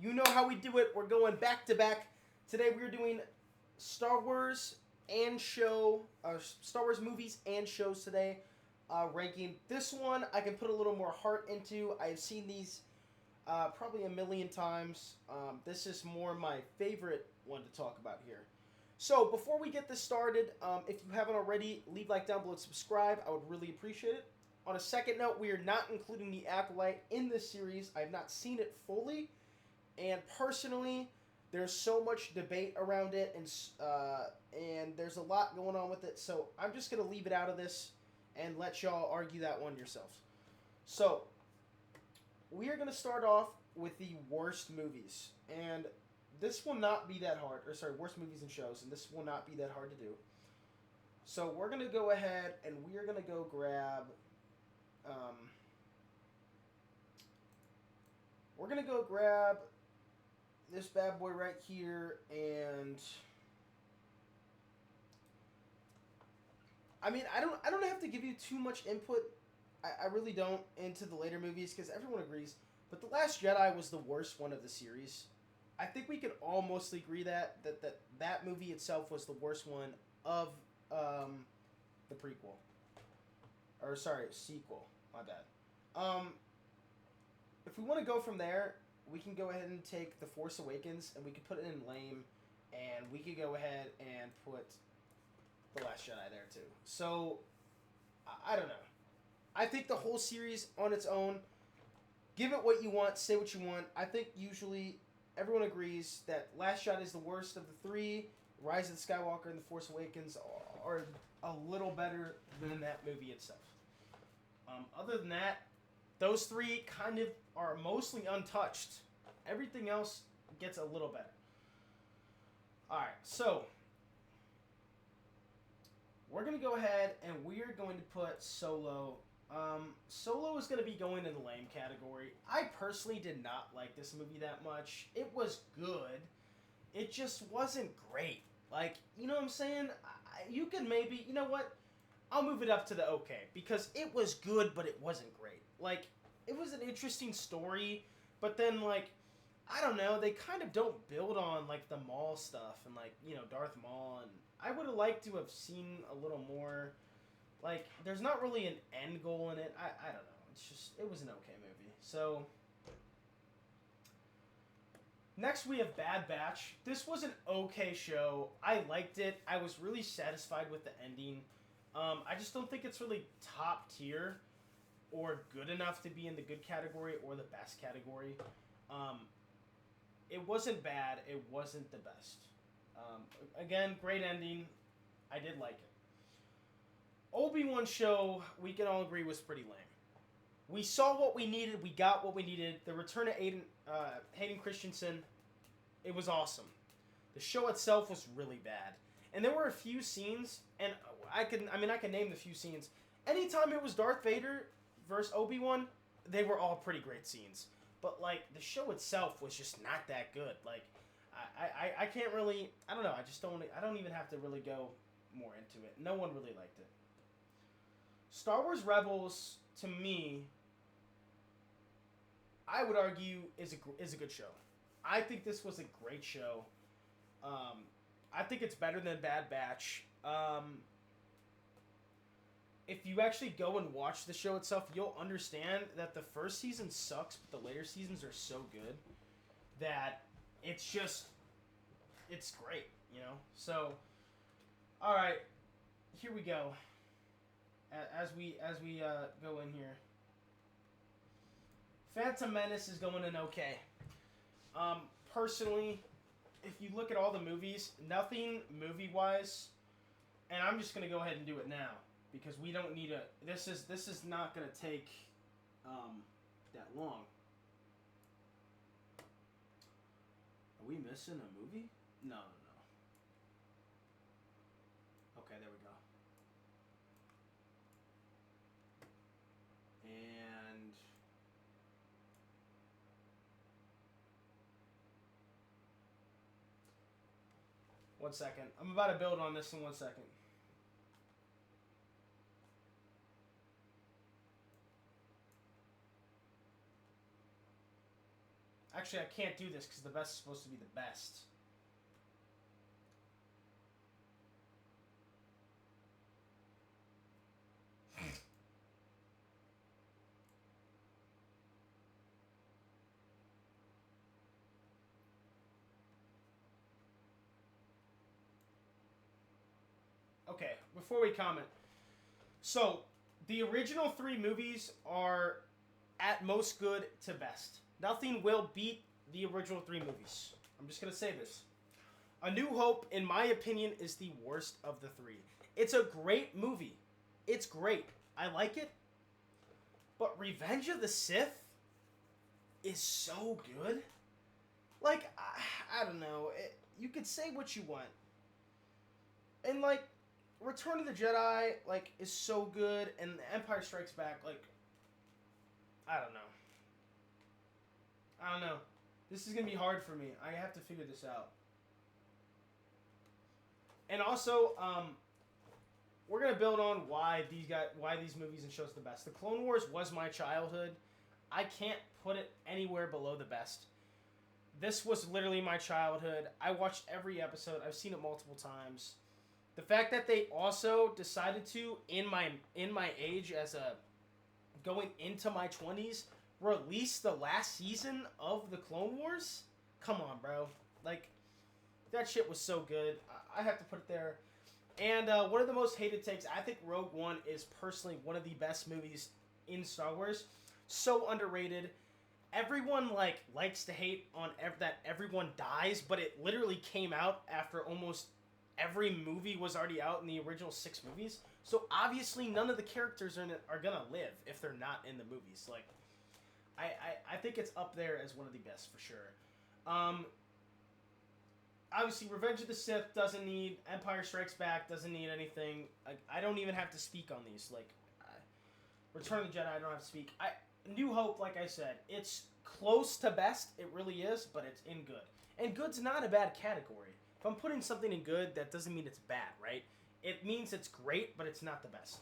You know how we do it. We're going back to back. Today we're doing Star Wars and Star Wars movies and shows today. Ranking this one, I can put a little more heart into. I've seen these probably a million times. This is more my favorite one to talk about here. So before we get this started, if you haven't already, leave like down below, subscribe. I would really appreciate it. On a second note, we are not including the Acolyte in this series. I have not seen it fully. And personally, there's so much debate around it, and there's a lot going on with it. So I'm just gonna leave it out of this and let y'all argue that one yourselves. So we are gonna start off with the worst movies, and this will not be that hard. Or sorry, worst movies and shows, and this will not be that hard to do. So we're gonna go ahead and we are gonna go grab. We're gonna go grab this bad boy right here, and I mean, I don't have to give you too much input. I really don't into the later movies because everyone agrees. But The Last Jedi was the worst one of the series. I think we can all mostly agree that movie itself was the worst one of the prequel. Or sorry, sequel. My bad. If we want to go from there, we can go ahead and take The Force Awakens and we can put it in lame, and we could go ahead and put The Last Jedi there too. So, I don't know. I think the whole series on its own, give it what you want, say what you want. I think usually everyone agrees that Last Jedi is the worst of the three. Rise of the Skywalker and The Force Awakens are a little better than that movie itself. Other than that, those three kind of are mostly untouched. Everything else gets a little better. Alright, so we're going to go ahead and we're going to put Solo. Solo is going to be going in the lame category. I personally did not like this movie that much. It was good. It just wasn't great. Like, you know what I'm saying? You can maybe, you know what? I'll move it up to the okay, because it was good, but it wasn't great. Like, it was an interesting story, but then, like, I don't know, they kind of don't build on, like, the Maul stuff and, like, you know, Darth Maul, and I would have liked to have seen a little more. Like, there's not really an end goal in it. I don't know. It's just, it was an okay movie. So, next we have Bad Batch. This was an okay show. I liked it. I was really satisfied with the ending. I just don't think it's really top tier or good enough to be in the good category or the best category. It wasn't bad. It wasn't the best. Again, great ending. I did like it. ObiWan show, we can all agree, was pretty lame. We saw what we needed. We got what we needed. The return of Hayden Christensen, it was awesome. The show itself was really bad. And there were a few scenes, and I can name the few scenes. Anytime it was Darth Vader versus Obi-Wan, they were all pretty great scenes. But, like, the show itself was just not that good. Like, I can't really, I don't know, I don't even have to really go more into it. No one really liked it. Star Wars Rebels, to me, I would argue, is a good show. I think this was a great show. I think it's better than Bad Batch. If you actually go and watch the show itself, you'll understand that the first season sucks, but the later seasons are so good that it's great, you know? So, alright, here we go. As we go in here. Phantom Menace is going in okay. Personally, if you look at all the movies, nothing movie-wise, and I'm just going to go ahead and do it now, because we don't need this is not going to take that long. Are we missing a movie? No. Okay, there we go. And 1 second. I'm about to build on this in 1 second. Actually, I can't do this because the best is supposed to be the best. Okay, before we comment. So, the original 3 movies are at most good to best. Nothing will beat the original 3 movies. I'm just going to say this. A New Hope, in my opinion, is the worst of the 3. It's a great movie. It's great. I like it. But Revenge of the Sith is so good. Like, I don't know. You could say what you want. And, like, Return of the Jedi, like, is so good. And Empire Strikes Back, like, I don't know. This is going to be hard for me. I have to figure this out. And also, we're going to build on why these movies and shows are the best. The Clone Wars was my childhood. I can't put it anywhere below the best. This was literally my childhood. I watched every episode. I've seen it multiple times. The fact that they also decided to, in my age as a going into my 20s, release the last season of the Clone Wars? Come on, bro. Like, that shit was so good. I have to put it there. And one of the most hated takes, I think Rogue One is personally one of the best movies in Star Wars. So underrated. Everyone likes to hate on that everyone dies, but it literally came out after almost every movie was already out in the original 6 movies. So obviously none of the characters in it are gonna live if they're not in the movies. Like, I think it's up there as one of the best for sure. Obviously, Revenge of the Sith doesn't need... Empire Strikes Back doesn't need anything. I don't even have to speak on these. Like, Return of the Jedi, I don't have to speak. New Hope, like I said, it's close to best. It really is, but it's in good. And good's not a bad category. If I'm putting something in good, that doesn't mean it's bad, right? It means it's great, but it's not the best.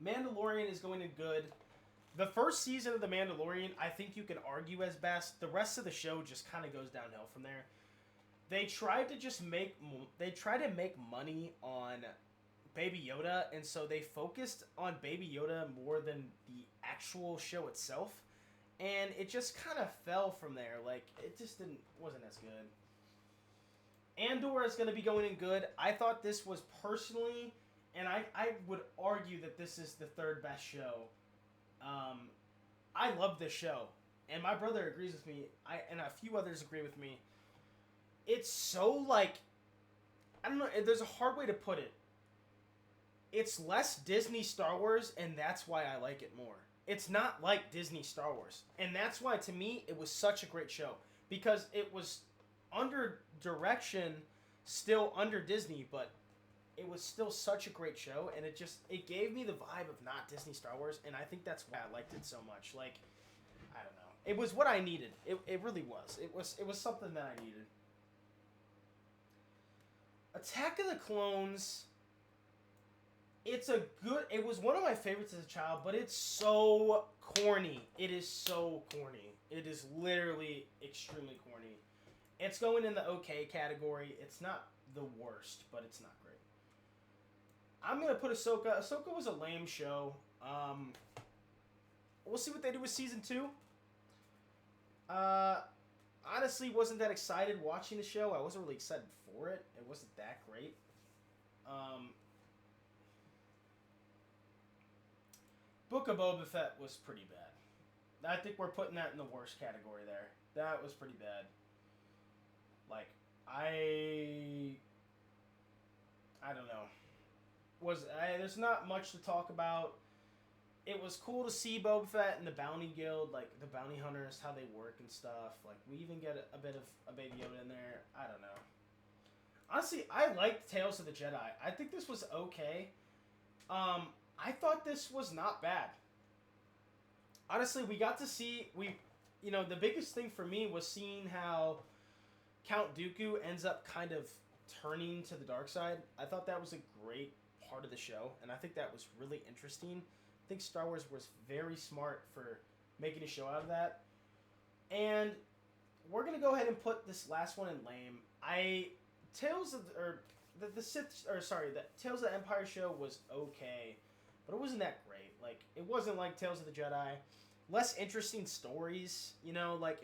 Mandalorian is going in good. The first season of The Mandalorian, I think you can argue as best. The rest of the show just kind of goes downhill from there. They tried to make money on Baby Yoda, and so they focused on Baby Yoda more than the actual show itself, and it just kind of fell from there. Like, it just wasn't as good. Andor is going to be going in good. I thought this was personally, and I would argue that this is the 3rd best show. I love this show, and my brother agrees with me. And a few others agree with me. It's so, like, I don't know, there's a hard way to put it. It's less Disney Star Wars, and that's why I like it more. It's not like Disney Star Wars. And that's why, to me, it was such a great show. Because it was under direction, still under Disney, but it was still such a great show, and it gave me the vibe of not Disney Star Wars, and I think that's why I liked it so much. Like, I don't know. It was what I needed. It really was. It was something that I needed. Attack of the Clones, it was one of my favorites as a child, but it's so corny. It is so corny. It is literally extremely corny. It's going in the okay category. It's not the worst, but it's not great. I'm going to put Ahsoka. Ahsoka was a lame show. We'll see what they do with Season 2. Honestly, wasn't that excited watching the show. I wasn't really excited for it. It wasn't that great. Book of Boba Fett was pretty bad. I think we're putting that in the worst category there. That was pretty bad. Like, I don't know. There's not much to talk about. It was cool to see Boba Fett and the Bounty Guild, like the bounty hunters, how they work and stuff. Like, we even get a bit of a Baby Yoda in there. I don't know. Honestly, I liked Tales of the Jedi. I think this was okay. I thought this was not bad. Honestly, we got to see... the biggest thing for me was seeing how Count Dooku ends up kind of turning to the dark side. I thought that was a great part of the show, and I think that was really interesting. I think Star Wars was very smart for making a show out of that. And we're gonna go ahead and put this last one in lame. The Tales of the Empire show was okay, but it wasn't that great. Like, it wasn't like Tales of the Jedi. Less interesting stories, you know. Like,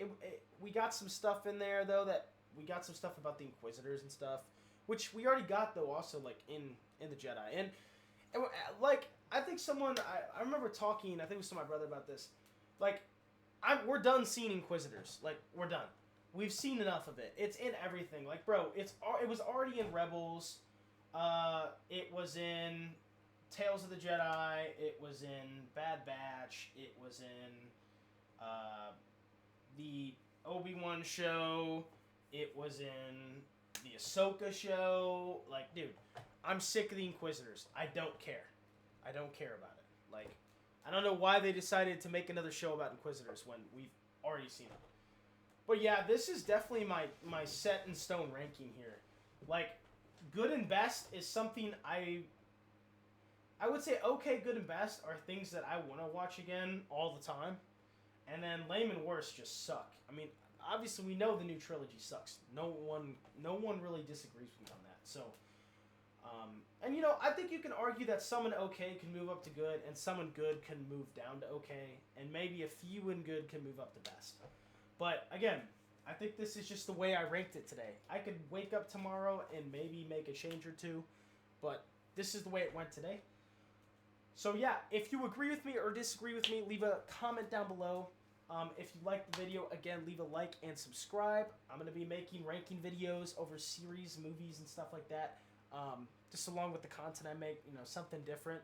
we got some stuff in there though, that we got some stuff about the Inquisitors and stuff, which we already got though. Also, like in the Jedi, and like I think I remember talking. I think it was to my brother about this. Like, we're done seeing Inquisitors. Like, we're done. We've seen enough of it. It's in everything. Like, bro, it was already in Rebels. It was in Tales of the Jedi. It was in Bad Batch. It was in the ObiWan show. It was in the Ahsoka show. Like, dude, I'm sick of the Inquisitors. I don't care. I don't care about it. Like, I don't know why they decided to make another show about Inquisitors when we've already seen it. But yeah, this is definitely my set in stone ranking here. Like, good and best is something I would say okay, good and best are things that I want to watch again all the time. And then lame and worst just suck. I mean, obviously we know the new trilogy sucks. No one really disagrees with me on that. So, and you know, I think you can argue that someone okay can move up to good, and someone good can move down to okay, and maybe a few in good can move up to best. But again, I think this is just the way I ranked it today. I could wake up tomorrow and maybe make a change or two, but this is the way it went today. So yeah, if you agree with me or disagree with me, leave a comment down below. If you liked the video, again, leave a like and subscribe. I'm going to be making ranking videos over series, movies, and stuff like that. Just along with the content I make, you know, something different.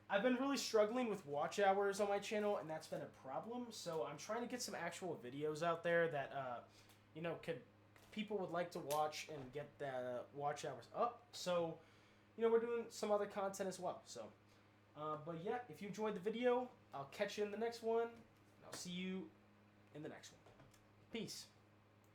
I've been really struggling with watch hours on my channel, and that's been a problem. So I'm trying to get some actual videos out there that, you know, people would like to watch and get the watch hours up. So, you know, we're doing some other content as well. So, but yeah, if you enjoyed the video, I'll catch you in the next one. And I'll see you in the next one. Peace.